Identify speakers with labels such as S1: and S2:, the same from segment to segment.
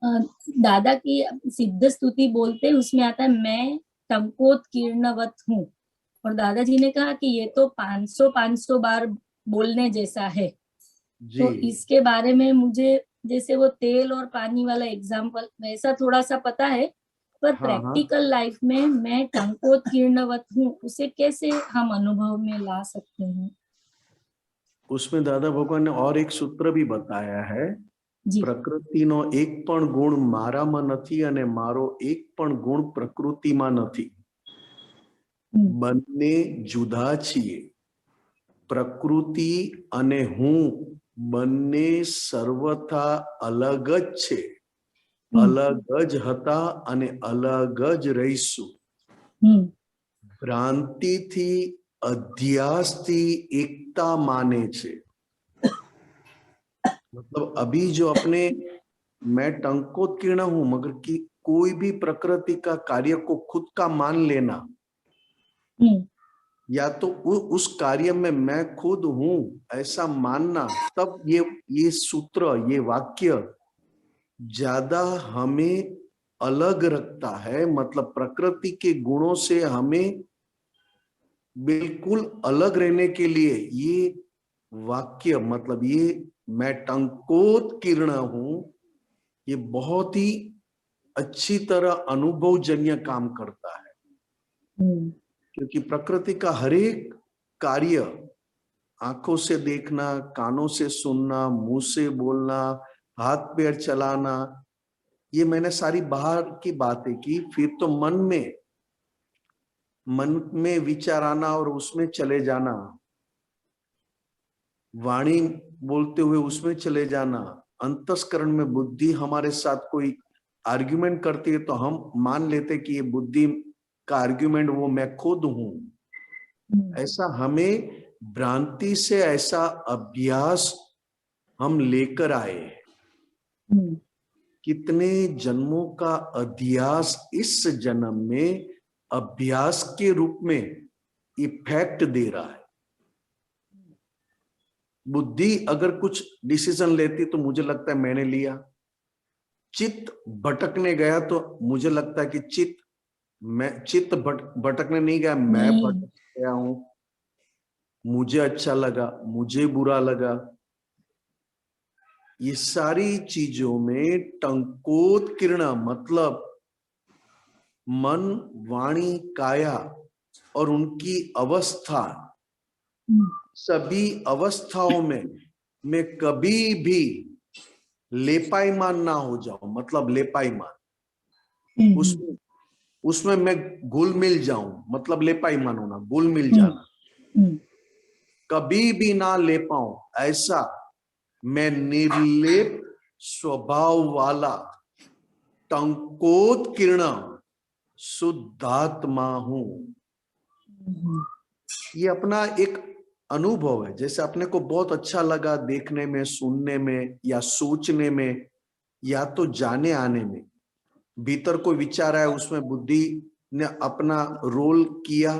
S1: अ, दादा की सिद्ध स्तुति बोलते उसमें आता है मैं टंकोत्कीर्णवत हूँ। और दादाजी ने कहा कि ये तो 500 बार बोलने जैसा है।
S2: जी
S1: तो इसके बारे में मुझे जैसे वो तेल और पानी वाला एग्जाम्पल वैसा थोड़ा सा पता है, पर
S2: हाँ हाँ,
S1: प्रैक्टिकल लाइफ में मैं टंकोत्कीर्णवत हूँ उसे कैसे हम अनुभव में ला सकते हैं?
S2: उसमें दादा भगवान ने और एक सूत्र भी बताया है।
S1: जी।
S2: પ્રકૃતિનો એક પણ ગુણ મારામાં નથી અને મારો એક પણ ગુણ પ્રકૃતિમાં નથી. બંને જુદા છીએ. પ્રકૃતિ અને હું બંને સર્વથા અલગ જ છે. અલગ જ હતા અને અલગ જ રહીશું. ભ્રાંતિથી અધ્યાસથી એકતા માને છે. मतलब अभी जो अपने मैं टंकोत्कीर्ण हूं, मगर कि कोई भी प्रकृति का कार्य को खुद का मान लेना, या तो उस कार्य में मैं खुद हूं ऐसा मानना, तब ये सूत्र, ये वाक्य ज्यादा हमें अलग रखता है। मतलब प्रकृति के गुणों से हमें बिल्कुल अलग रहने के लिए ये वाक्य, मतलब ये मैं टंकोत्कीर्ण हूं, ये बहुत ही अच्छी तरह अनुभवजन्य काम करता है। क्योंकि प्रकृति का हर एक कार्य, आंखों से देखना, कानों से सुनना, मुंह से बोलना, हाथ पैर चलाना, ये मैंने सारी बाहर की बातें की। फिर तो मन में विचार आना और उसमें चले जाना, वाणी बोलते हुए उसमें चले जाना, अंतस्करण में बुद्धि हमारे साथ कोई आर्ग्यूमेंट करती है तो हम मान लेते कि ये बुद्धि का आर्ग्यूमेंट वो मैं खुद हूं। ऐसा हमें भ्रांति से ऐसा अभ्यास हम लेकर आए। कितने जन्मों का अध्यास इस जन्म में अभ्यास के रूप में इफेक्ट दे रहा है। बुद्धि अगर कुछ डिसीजन लेती तो मुझे लगता है मैंने लिया। चित्त भटकने गया तो मुझे लगता है कि चित्त भटकने नहीं गया, मैं भटक गया हूं। मुझे अच्छा लगा, मुझे बुरा लगा। ये सारी चीजों में टंकोत्कीर्ण मतलब मन, वाणी, काया और उनकी अवस्था, सभी अवस्थाओं में मैं कभी भी लेपाईमान ना हो जाऊं। मतलब लेपाईमान, उसमें मैं घुल मिल जाऊं, मतलब लेपाईमान होना, घुल मिल जाना। कभी भी ना ले पाऊं, ऐसा मैं निर्लेप स्वभाव वाला टंकोत्कीर्ण शुद्धात्मा हूं। ये अपना एक अनुभव है। जैसे अपने को बहुत अच्छा लगा देखने में, सुनने में, या सोचने में, या तो जाने आने में, भीतर कोई विचार आया, उसमें बुद्धि ने अपना रोल किया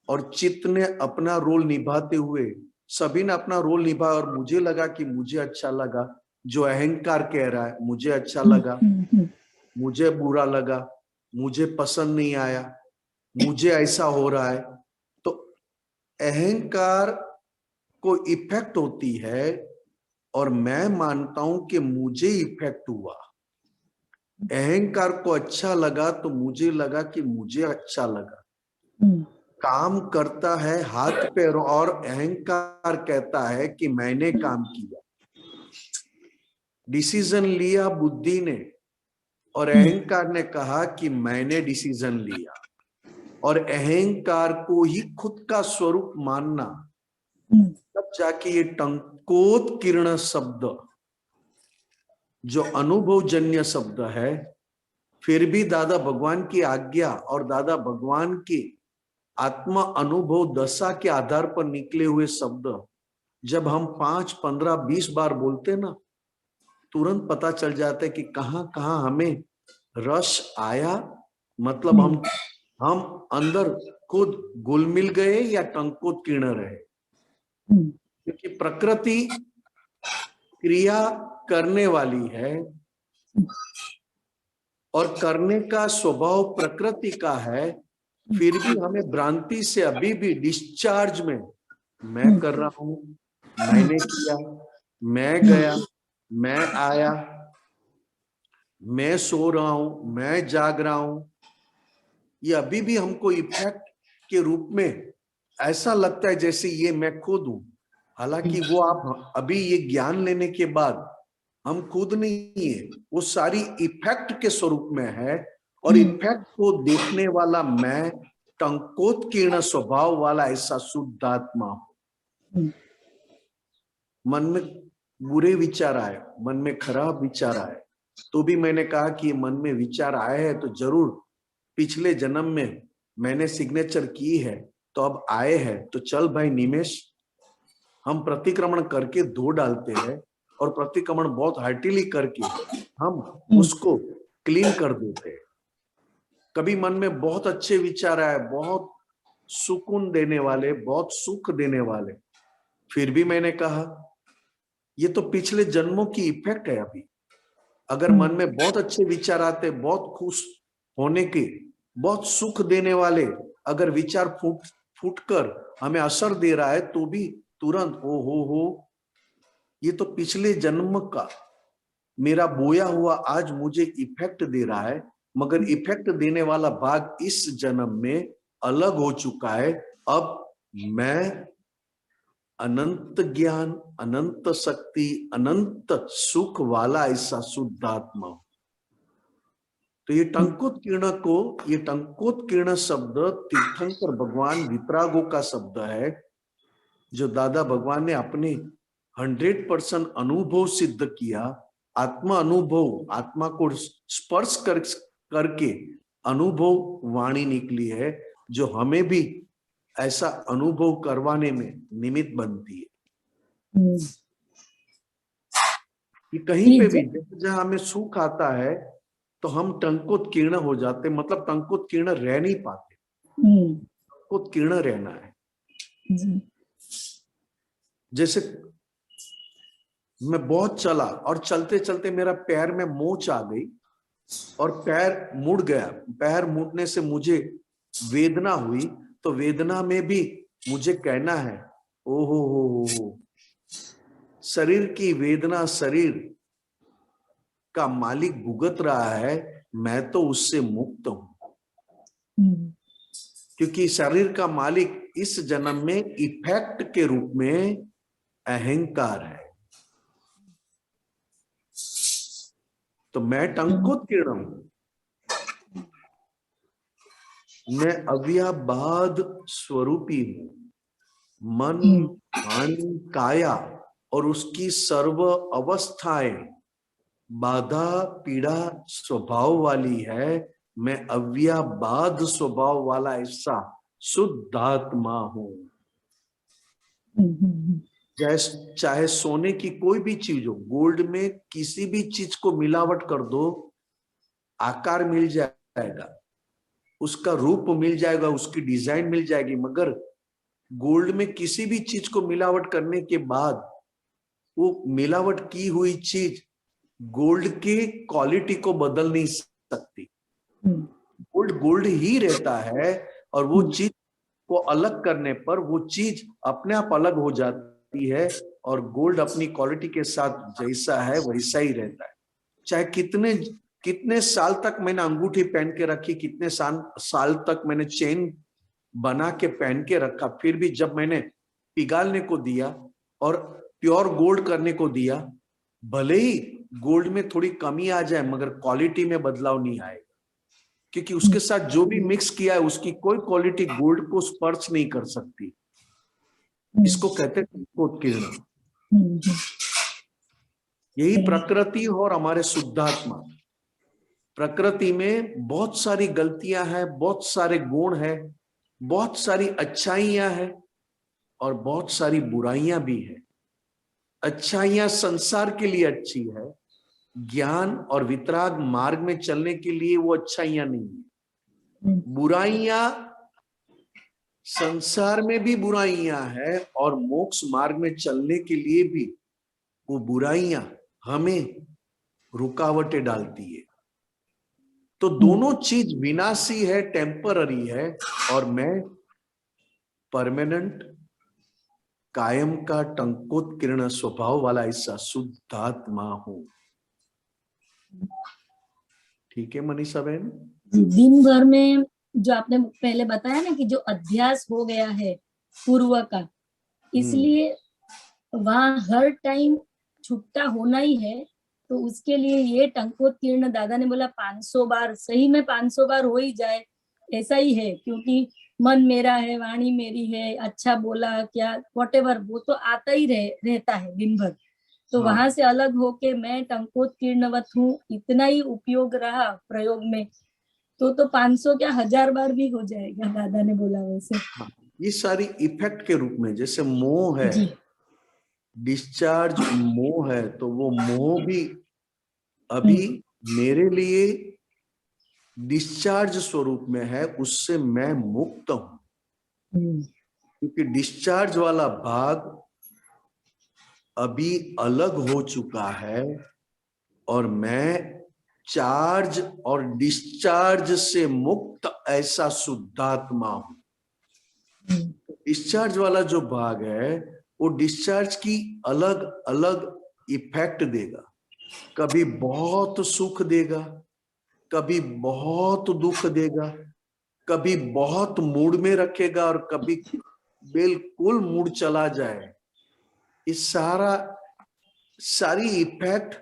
S2: और चित्त ने अपना रोल निभाते हुए, सभी ने अपना रोल निभाया और मुझे लगा कि मुझे अच्छा लगा। जो अहंकार कह रहा है मुझे अच्छा लगा, मुझे बुरा लगा, मुझे पसंद नहीं आया, मुझे ऐसा हो रहा है। तो अहंकार को इफेक्ट होती है और मैं मानता हूं कि मुझे इफेक्ट हुआ। अहंकार को अच्छा लगा तो मुझे लगा कि मुझे अच्छा लगा। काम करता है हाथ पैर और अहंकार कहता है कि मैंने काम किया। डिसीजन लिया बुद्धि ने और अहंकार ने कहा कि मैंने डिसीजन लिया। और अहंकार को ही खुद का स्वरूप मानना, तब जाके ये टंकोत्कीर्ण शब्द जो अनुभवजन्य शब्द है, फिर भी दादा भगवान की आज्ञा और दादा भगवान की आत्मा अनुभव दशा के आधार पर निकले हुए शब्द जब हम 5, 15, 20 बार बोलते ना, तुरंत पता चल जाता है कि कहां कहां हमें रस आया। मतलब हम अंदर खुद घुल मिल गए या टंकोत्कीर्ण रहे। क्योंकि प्रकृति क्रिया करने वाली है, और करने का स्वभाव प्रकृति का है, फिर भी हमें भ्रांति से अभी भी डिस्चार्ज में मैं कर रहा हूं, मैंने किया, मैं गया, मैं आया, मैं सो रहा हूं, मैं जाग रहा हूं, ये अभी भी हमको इफेक्ट के रूप में ऐसा लगता है जैसे ये मैं खुद हूं। हालांकि वो आप अभी ये ज्ञान लेने के बाद हम खुद नहीं है, वो सारी इफेक्ट के स्वरूप में है। और इफेक्ट को देखने वाला मैं टंकोत्कीर्ण स्वभाव वाला ऐसा शुद्ध आत्मा हूं। मन में बुरे विचार आए, मन में खराब विचार आए, तो भी मैंने कहा कि मन में विचार आए हैं तो जरूर पिछले जन्म में मैंने सिग्नेचर की है, तो अब आए हैं तो चल भाई निमेश, हम प्रतिक्रमण करके धो डालते हैं, और प्रतिक्रमण बहुत हार्टिली करके हम उसको क्लीन कर देते हैं। कभी मन में बहुत अच्छे विचार आए, बहुत सुकून देने वाले, बहुत सुख देने वाले, फिर भी मैंने कहा ये तो पिछले जन्मों की इफेक्ट है। अभी अगर मन में बहुत अच्छे विचार आते, बहुत खुश होने के, बहुत सुख देने वाले अगर विचार फूट कर हमें असर दे रहा है, तो भी तुरंत हो ये तो पिछले जन्म का मेरा बोया हुआ आज मुझे इफेक्ट दे रहा है, मगर इफेक्ट देने वाला भाग इस जन्म में अलग हो चुका है। अब मैं अनंत ज्ञान, अनंत शक्ति, अनंत सुख वाला ऐसा शुद्ध आत्मा हूं। तो ये टंकोत्कीर्ण शब्द तीर्थंकर भगवान वितरागों का शब्द है, जो दादा भगवान ने अपने 100% अनुभव सिद्ध किया। आत्मा अनुभव, आत्मा को स्पर्श करके अनुभव वाणी निकली है, जो हमें भी ऐसा अनुभव करवाने में निमित्त बनती है। कि कहीं पे भी जहां हमें सुख आता है तो हम टंकोत्कीर्ण हो जाते, मतलब टंकोत्कीर्ण रह नहीं पाते। टंकोत्कीर्ण रहना है। जैसे मैं बहुत चला और चलते चलते मेरा पैर में मोच आ गई और पैर मुड़ गया, पैर मुड़ने से मुझे वेदना हुई, तो वेदना में भी मुझे कहना है ओहो हो, शरीर की वेदना शरीर का मालिक भुगत रहा है, मैं तो उससे मुक्त हूं। क्योंकि शरीर का मालिक इस जन्म में इफेक्ट के रूप में अहंकार है। तो मैं टंकोत्कीर्ण हूं, मैं अव्याबाद स्वरूपी हूं। मन, वाणी, काया और उसकी सर्व अवस्थाएं बाधा पीड़ा स्वभाव वाली है। मैं अव्याबाद स्वभाव वाला ऐसा शुद्ध आत्मा हूं। चाहे सोने की कोई भी चीज हो, गोल्ड में किसी भी चीज को मिलावट कर दो, आकार मिल जाएगा, उसका रूप मिल जाएगा, उसकी डिजाइन मिल जाएगी, मगर गोल्ड में किसी भी चीज को मिलावट करने के बाद वो मिलावट की हुई चीज गोल्ड की क्वालिटी को बदल नहीं सकती। गोल्ड गोल्ड ही रहता है, और वो चीज को अलग करने पर वो चीज अपने आप अलग हो जाती है, और गोल्ड अपनी क्वालिटी के साथ जैसा है वैसा ही रहता है। चाहे कितने साल तक मैंने अंगूठी पहन के रखी, कितने साल तक मैंने चेन बना के पहन के रखा, फिर भी जब मैंने पिघालने को दिया और प्योर गोल्ड करने को दिया, भले ही गोल्ड में थोड़ी कमी आ जाए मगर क्वालिटी में बदलाव नहीं आएगा, क्योंकि उसके साथ जो भी मिक्स किया है उसकी कोई क्वालिटी गोल्ड को स्पर्श नहीं कर सकती। इसको कहते हैं टंकोत्कीर्ण। यही प्रकृति और हमारे शुद्धात्मा। प्रकृति में बहुत सारी गलतियां हैं, बहुत सारे गुण हैं, बहुत सारी अच्छाइयां हैं और बहुत सारी बुराइयां भी हैं। अच्छाइयां संसार के लिए अच्छी है, ज्ञान और वितराग मार्ग में चलने के लिए वो अच्छाइयां नहीं है। बुराइयां संसार में भी बुराइयां है और मोक्ष मार्ग में चलने के लिए भी वो बुराइयां हमें रुकावटें डालती है। तो दोनों चीज विनाशी है, टेम्पररी है, और मैं परमानेंट, कायम का टंकोत्कीर्ण स्वभाव वाला ऐसा शुद्धात्मा हूं। ठीक है मनीषा बहन?
S1: दिन भर में जो आपने पहले बताया ना कि जो अध्यास हो गया है पूर्व का, इसलिए वहां हर टाइम छुट्टा होना ही है। तो उसके लिए ये टंकोत्कीर्ण, दादा ने बोला 500 बार, सही में 500 बार हो ही जाए ऐसा ही है, क्योंकि मन मेरा है, वाणी मेरी है, अच्छा बोला क्या वॉटेवर, वो तो आता ही रहता है दिन भर। तो वहां से अलग होके मैं टंकोत्कीर्णवत हूँ, इतना ही उपयोग रहा प्रयोग में, तो 500 क्या 1000 बार भी हो जाएगा, दादा ने बोला वैसे।
S2: ये सारी इफेक्ट के रूप में, जैसे मोह है,
S1: जी
S2: डिस्चार्ज मोह है, तो वो मोह भी अभी मेरे लिए डिस्चार्ज स्वरूप में है, उससे मैं मुक्त हूं। क्योंकि डिस्चार्ज वाला भाग अभी अलग हो चुका है और मैं चार्ज और डिस्चार्ज से मुक्त ऐसा शुद्धात्मा हूं। डिस्चार्ज वाला जो भाग है वो डिस्चार्ज की अलग अलग इफेक्ट देगा। कभी बहुत सुख देगा, कभी बहुत दुख देगा, कभी बहुत मूड में रखेगा और कभी बिल्कुल मूड चला जाए। इस सारी इफेक्ट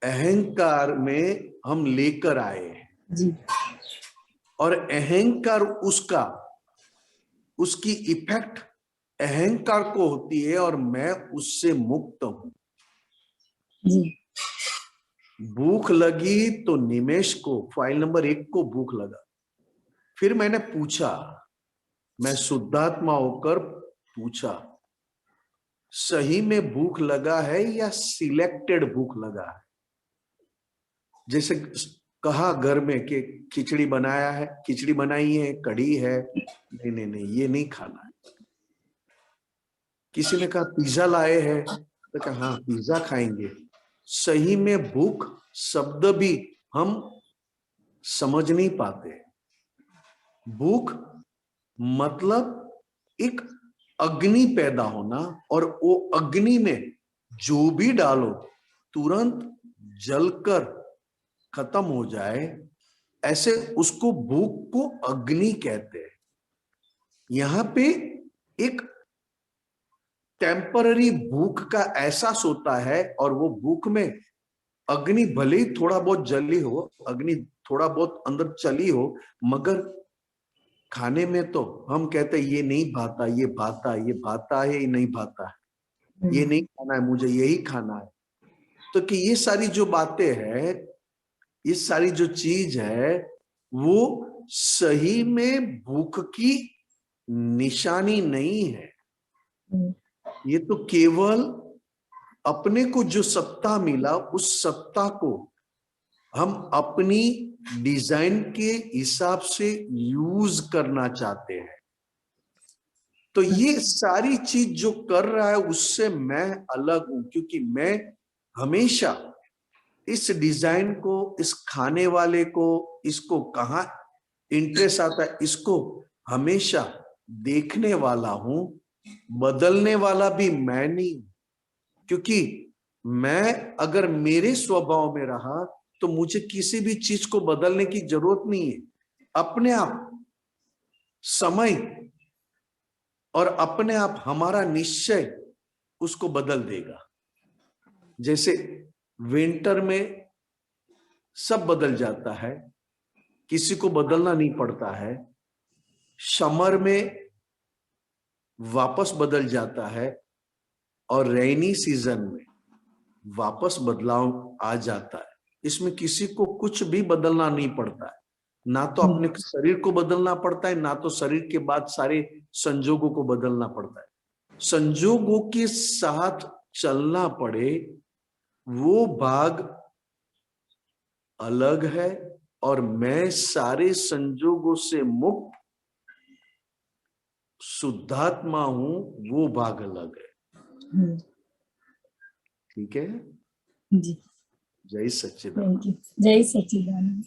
S2: अहंकार में हम लेकर आए हैं
S1: जी
S2: और अहंकार उसकी इफेक्ट अहंकार को होती है और मैं उससे मुक्त हूं।
S1: जी
S2: भूख लगी तो निमेश को, फाइल नंबर 1 को भूख लगा। फिर मैंने पूछा, मैं शुद्धात्मा होकर पूछा, सही में भूख लगा है या सिलेक्टेड भूख लगा है? जैसे कहा घर में कि खिचड़ी बनाया है, खिचड़ी बनाई है, कढ़ी है, नहीं नहीं नहीं ये नहीं खाना है। किसी ने कहा पिज्जा लाए हैं, तो कहा हाँ पिज्जा खाएंगे। सही में भूख शब्द भी हम समझ नहीं पाते। भूख मतलब एक अग्नि पैदा होना और वो अग्नि में जो भी डालो तुरंत जलकर खत्म हो जाए, ऐसे उसको भूख को अग्नि कहते हैं। यहां पे एक टेम्पररी भूख का एहसास होता है और वो भूख में अग्नि भले ही थोड़ा बहुत जली हो, अग्नि थोड़ा बहुत अंदर चली हो, मगर खाने में तो हम कहते हैं ये नहीं भाता, ये भाता, ये भाता है, ये नहीं भाता है, ये नहीं खाना है, मुझे यही खाना है। तो कि ये सारी जो बातें हैं, ये सारी जो चीज है, वो सही में भूख की निशानी नहीं है। ये तो केवल अपने को जो सत्ता मिला उस सत्ता को हम अपनी डिजाइन के हिसाब से यूज करना चाहते हैं। तो ये सारी चीज जो कर रहा है उससे मैं अलग हूं, क्योंकि मैं हमेशा इस डिजाइन को, इस खाने वाले को, इसको कहाँ इंटरेस्ट आता है, इसको हमेशा देखने वाला हूं। बदलने वाला भी मैं नहीं, क्योंकि मैं अगर मेरे स्वभाव में रहा तो मुझे किसी भी चीज को बदलने की जरूरत नहीं है। अपने आप समय और अपने आप हमारा निश्चय उसको बदल देगा। जैसे विंटर में सब बदल जाता है, किसी को बदलना नहीं पड़ता है। समर में वापस बदल जाता है और रेनी सीजन में वापस बदलाव आ जाता है। इसमें किसी को कुछ भी बदलना नहीं पड़ता है, ना तो अपने शरीर को बदलना पड़ता है, ना तो शरीर के बाद सारे संजोगों को बदलना पड़ता है। संजोगों के साथ चलना पड़े वो भाग अलग है और मैं सारे संजोगों से मुक्त शुद्धात्मा हूं, वो भाग अलग है। ठीक है
S1: जी
S2: जय सच्चिदानंद।
S1: Thank you. जय सच्चिदानंद।